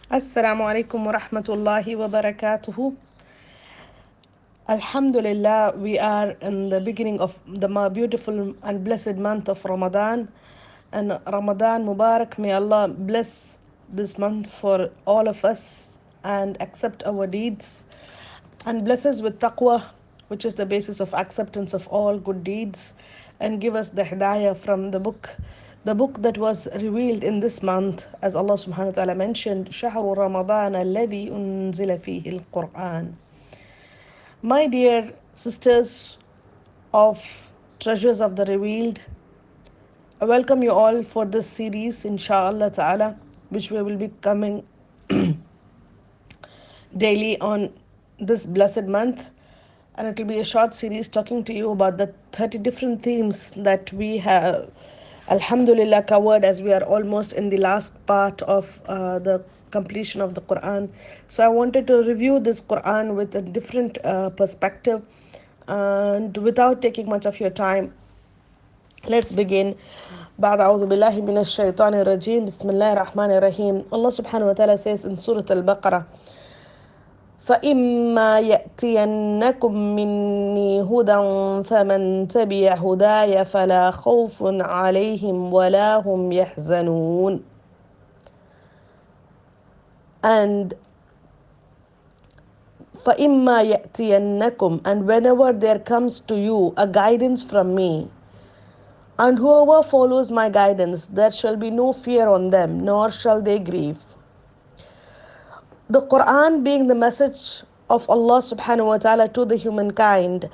Assalamu alaikum wa rahmatullahi wa barakatuhu. Alhamdulillah, we are in the beginning of the beautiful and blessed month of Ramadan. And Ramadan Mubarak, may Allah bless this month for all of us and accept our deeds and bless us with taqwa, which is the basis of acceptance of all good deeds, and give us the hidayah from the book that was revealed in this month, as Allah subhanahu wa ta'ala mentioned, شهر رمضان الذي أنزل فيه القرآن. My dear sisters of Treasures of the Revealed, I welcome you all for this series, inshallah ta'ala, which we will be coming daily on this blessed month. And it will be a short series talking to you about the 30 different themes that we have, alhamdulillah, covered, as we are almost in the last part of the completion of the Quran. So I wanted to review this Quran with a different perspective, and without taking much of your time, let's begin. بعد أعوذ بالله من الشيطان الرجيم بسم الله الرحمن الرحيم. Allah subhanahu wa ta'ala says in Surah Al-Baqarah, فإما يأتينكم مني هدى فمن تبع هداي فلا خوف عليهم ولا هم يحزنون. And فإما يأتينكم, and whenever there comes to you a guidance from me, and whoever follows my guidance, there shall be no fear on them, nor shall they grieve. The Quran being the message of Allah subhanahu wa ta'ala to the humankind,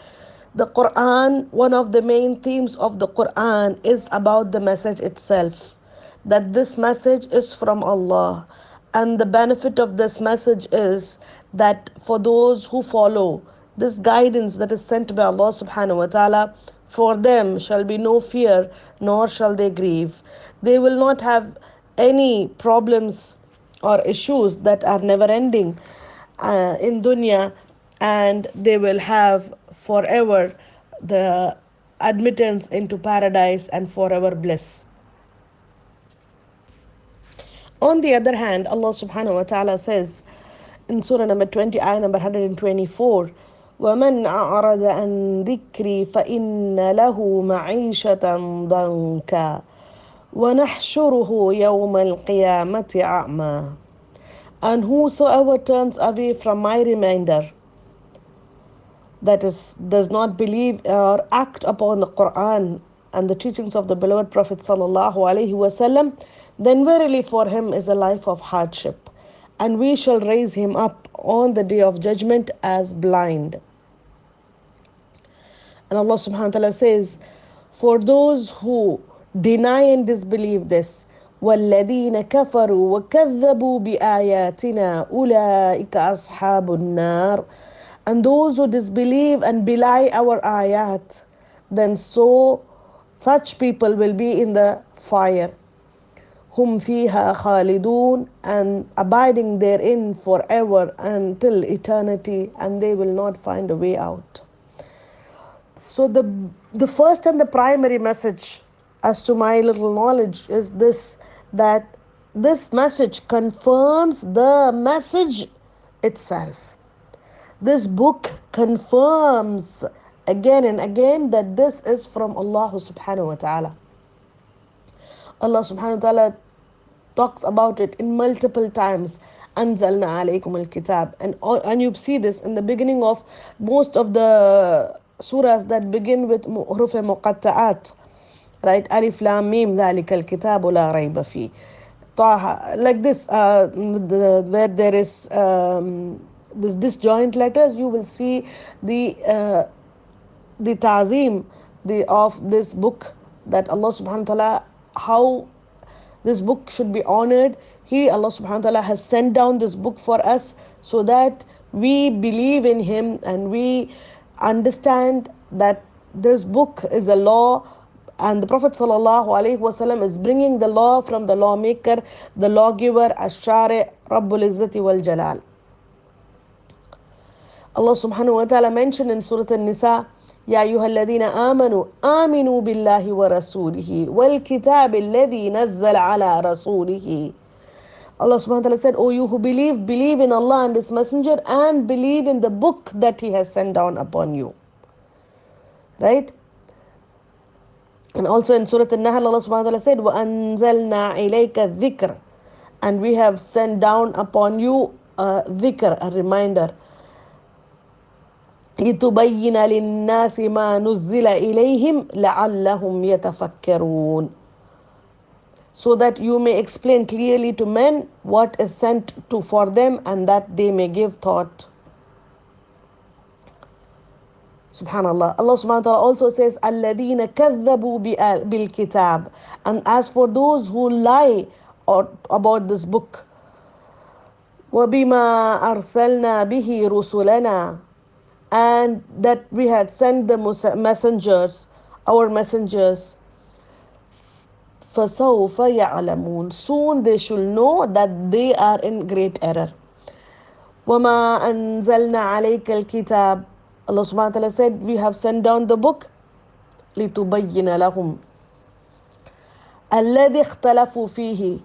the Quran, one of the main themes of the Quran is about the message itself, that this message is from Allah. And the benefit of this message is that for those who follow this guidance that is sent by Allah subhanahu wa ta'ala, for them shall be no fear, nor shall they grieve. They will not have any problems or issues that are never ending in dunya, and they will have forever the admittance into paradise and forever bliss. On the other hand, Allah subhanahu wa ta'ala says in Surah number 20, ayah number 124, وَمَنْ أَعْرَضَ عَنْ ذِكْرِي فَإِنَّ لَهُ مَعِيشَةً ضَنْكًا وَنَحْشُرُهُ يَوْمَ الْقِيَامَةِ أَعْمَى. And whosoever turns away from my reminder, that is, does not believe or act upon the Quran and the teachings of the beloved Prophet sallallahu alaihi wasallam, then verily for him is a life of hardship, and we shall raise him up on the day of judgment as blind. And Allah subhanahu wa ta'ala says, for those who deny and disbelieve this, وَالَّذِينَ كَفَرُوا وَكَذَّبُوا بِآيَاتِنَا أُولَٰئِكَ أَصْحَابُ النَّارِ. And those who disbelieve and belie our ayat, then such people will be in the fire. Hum fiha khalidun, and abiding therein forever until eternity, and they will not find a way out. So the first and the primary message, as to my little knowledge, is this, that this message confirms the message itself. This book confirms again and again that this is from Allah subhanahu wa ta'ala. Allah subhanahu wa ta'ala talks about it in multiple times. أنزلنا عليكم الكتاب, and you see this in the beginning of most of the surahs that begin with huruf muqatta'at, right? Alif lam mim ذلك الكتاب لا ريب فيه. Taha, like this, where there is this disjoint letters, you will see the ta'zim of this book, that Allah subhanahu wa ta'ala, how this book should be honored. Allah subhanahu wa ta'ala has sent down this book for us so that we believe in him and we understand that this book is a law, and the Prophet sallallahu alaihi wasallam is bringing the law from the lawmaker, the lawgiver, Ash-Shari' Rabbul Izzati wal Jalal. Allah subhanahu wa ta'ala mentioned in Surah An-Nisa, يا أيها الذين آمنوا آمنوا بالله ورسوله والكتاب الذي نزل على رسوله. Allah subhanahu wa ta'ala said, "O you who believe, believe in Allah and His Messenger and believe in the book that He has sent down upon you." Right? And also in Surah An-Nahl, Allah subhanahu wa ta'ala said, وَأَنزَلْنَا إِلَيْكَ الذِّكْرَ, and we have sent down upon you a dhikr, a reminder. لِتُبَيِّنَ لِلنَّاسِ مَا نُزِّلَ إِلَيْهِمْ لَعَلَّهُمْ يَتَفَكَّرُونَ, so that you may explain clearly to men what is sent to for them and that they may give thought. Subhanallah. Allah subhanahu wa ta'ala also says, الَّذِينَ كَذَّبُوا بِالْكِتَابِ, and as for those who lie about this book, وَبِمَا أَرْسَلْنَا بِهِ رُسُلَنَا, and that we had sent the messengers, our messengers, فَسَوْفَ يَعْلَمُونَ, soon they should know that they are in great error. وَمَا أَنزَلْنَا عَلَيْكَ الْكِتَابِ, Allah subhanahu wa ta'ala said, we have sent down the book, لِتُبَيِّنَ لَهُمْ الَّذِي اخْتَلَفُوا فِيهِ,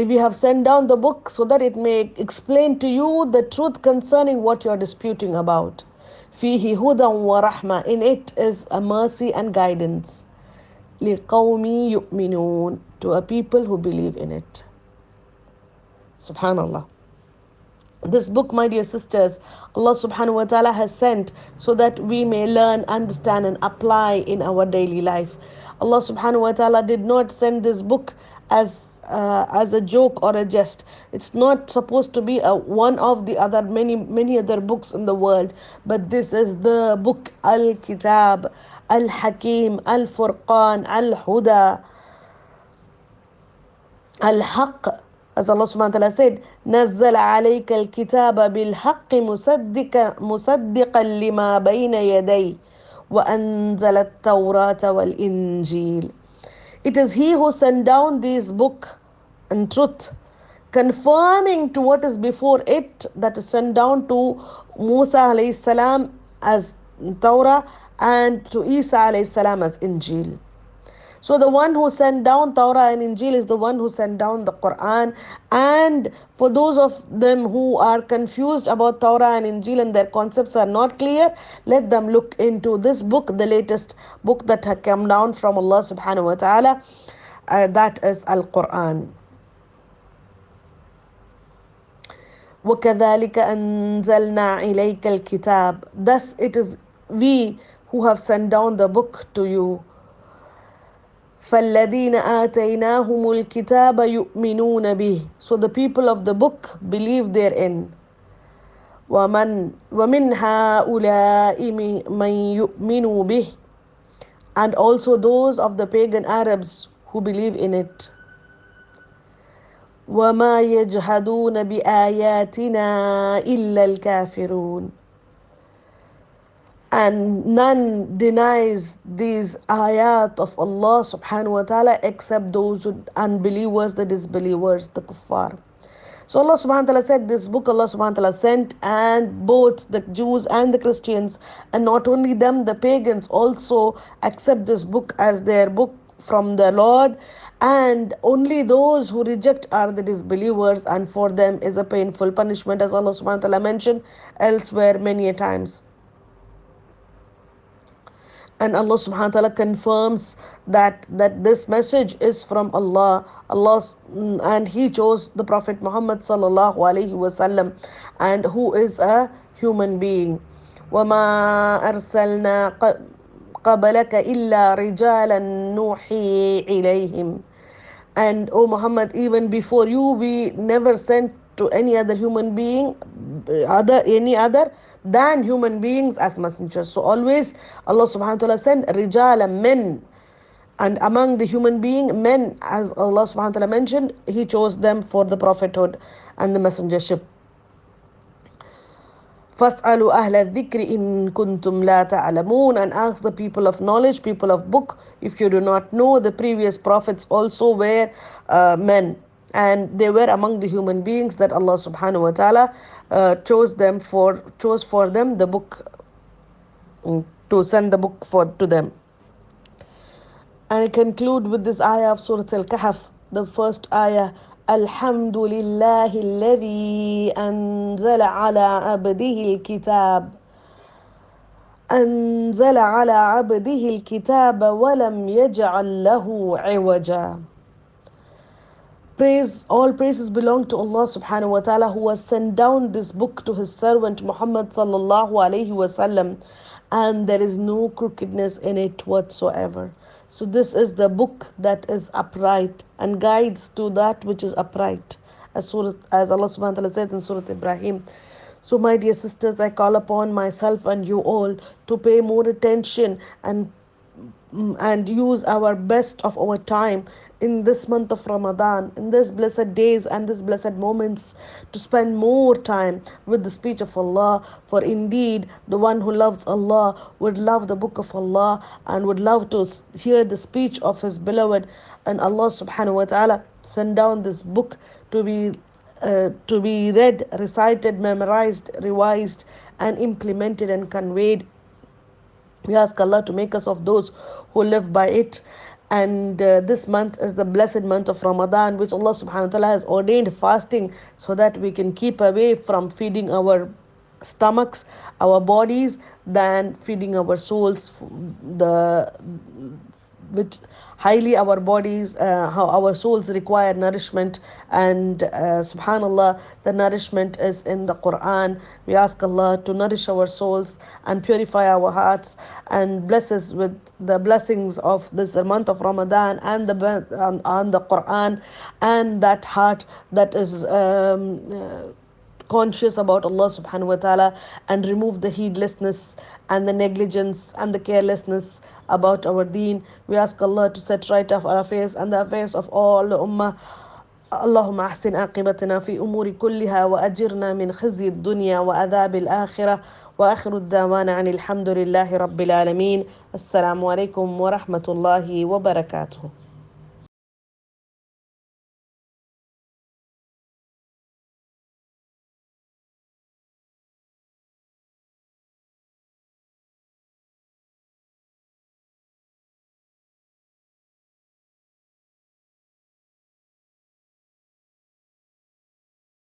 we have sent down the book so that it may explain to you the truth concerning what you are disputing about. فِيهِ هُدًى وَرَحْمَةً, in it is a mercy and guidance. لِقَوْمِ يُؤْمِنُونَ, to a people who believe in it. Subhanallah. This book, my dear sisters, Allah subhanahu wa ta'ala has sent so that we may learn, understand and apply in our daily life. Allah subhanahu wa ta'ala did not send this book as a joke or a jest. It's not supposed to be one of the other many other books in the world, but this is the book Al-Kitab, Al-Hakim, Al-Furqan, Al-Huda, الحق, as Allah subhanahu wa ta'ala said, نزل عليك الكتاب بالحق مصدقا لما بين يديه وأنزل التوراة والإنجيل. It is He who sent down this book in truth, confirming to what is before it, that is sent down to Musa alayhi salam as Torah and to Isa alayhi salam as Injil. So the one who sent down Torah and Injil is the one who sent down the Quran. And for those of them who are confused about Torah and Injil and their concepts are not clear, let them look into this book, the latest book that had come down from Allah subhanahu wa ta'ala. That is Al-Quran. وَكَذَلِكَ أَنزَلْنَا إِلَيْكَ الْكِتَابِ, thus it is we who have sent down the book to you. فَالَّذِينَ آتَيْنَاهُمُ الْكِتَابَ يُؤْمِنُونَ بِهِ, so the people of the book believe therein. وَمِنْ هَؤُلَاءِ مَنْ يُؤْمِنُ بِهِ, and also those of the pagan Arabs who believe in it. وَمَا يَجْحَدُونَ بِآيَاتِنَا إِلَّا الْكَافِرُونَ, and none denies these ayat of Allah subhanahu wa ta'ala except those unbelievers, the disbelievers, the kuffar. So Allah subhanahu wa ta'ala said, this book Allah subhanahu wa ta'ala sent, and both the Jews and the Christians, and not only them, the pagans also accept this book as their book from the Lord, and only those who reject are the disbelievers, and for them is a painful punishment, as Allah subhanahu wa ta'ala mentioned elsewhere many a times. And Allah subhanahu wa ta'ala confirms that this message is from Allah. And He chose the Prophet Muhammad sallallahu alaihi wasallam, and who is a human being. وَمَا أَرْسَلْنَا قَبَلَكَ إِلَّا رِجَالًا نُوحِي إِلَيْهِمْ, and O Muhammad, even before you, we never sent to any other human being, any other than human beings as messengers. So always Allah subhanahu wa ta'ala sent rijal, men, and among the human being, men, as Allah subhanahu wa ta'ala mentioned, He chose them for the prophethood and the messengership. فَاسْأَلُوا أَهْلَ الذِّكْرِ إِن كُنْتُمْ لَا تَعْلَمُونَ, and ask the people of knowledge, people of book, if you do not know. The previous prophets also were men, and they were among the human beings that Allah subhanahu wa ta'ala chose for them the book, to send the book to them. And I conclude with this ayah of Surah Al-Kahf, the first ayah. الحمد لله الذي أنزل على عبده الكتاب أنزل على عبده الكتاب ولم يجعل له عوجا. Praise, all praises belong to Allah subhanahu wa ta'ala, who has sent down this book to his servant Muhammad sallallahu alayhi wasallam, and there is no crookedness in it whatsoever. So this is the book that is upright and guides to that which is upright, as Allah subhanahu wa ta'ala said in Surah Ibrahim. So, my dear sisters, I call upon myself and you all to pay more attention and use our best of our time in this month of Ramadan, in these blessed days and these blessed moments, to spend more time with the speech of Allah. For indeed, the one who loves Allah would love the book of Allah and would love to hear the speech of His beloved. And Allah subhanahu wa ta'ala sent down this book to be read, recited, memorized, revised, and implemented and conveyed. We ask Allah to make us of those who live by it. And this month is the blessed month of Ramadan, which Allah subhanahu wa ta'ala has ordained fasting so that we can keep away from feeding our stomachs, our bodies, than feeding our souls. The which highly our bodies, how our souls require nourishment, and subhanallah, the nourishment is in the Quran. We ask Allah to nourish our souls and purify our hearts and bless us with the blessings of this month of Ramadan and the Quran, and that heart that is conscious about Allah subhanahu wa ta'ala, and remove the heedlessness and the negligence and the carelessness about our deen. We ask Allah to set right of our affairs and the affairs of all the ummah. اللهم أحسن عاقبتنا في أمور كلها وأجرنا من خزي الدنيا وعذاب الآخرة وآخر الدعوانا عن الحمد لله رب العالمين. السلام عليكم ورحمة الله وبركاته.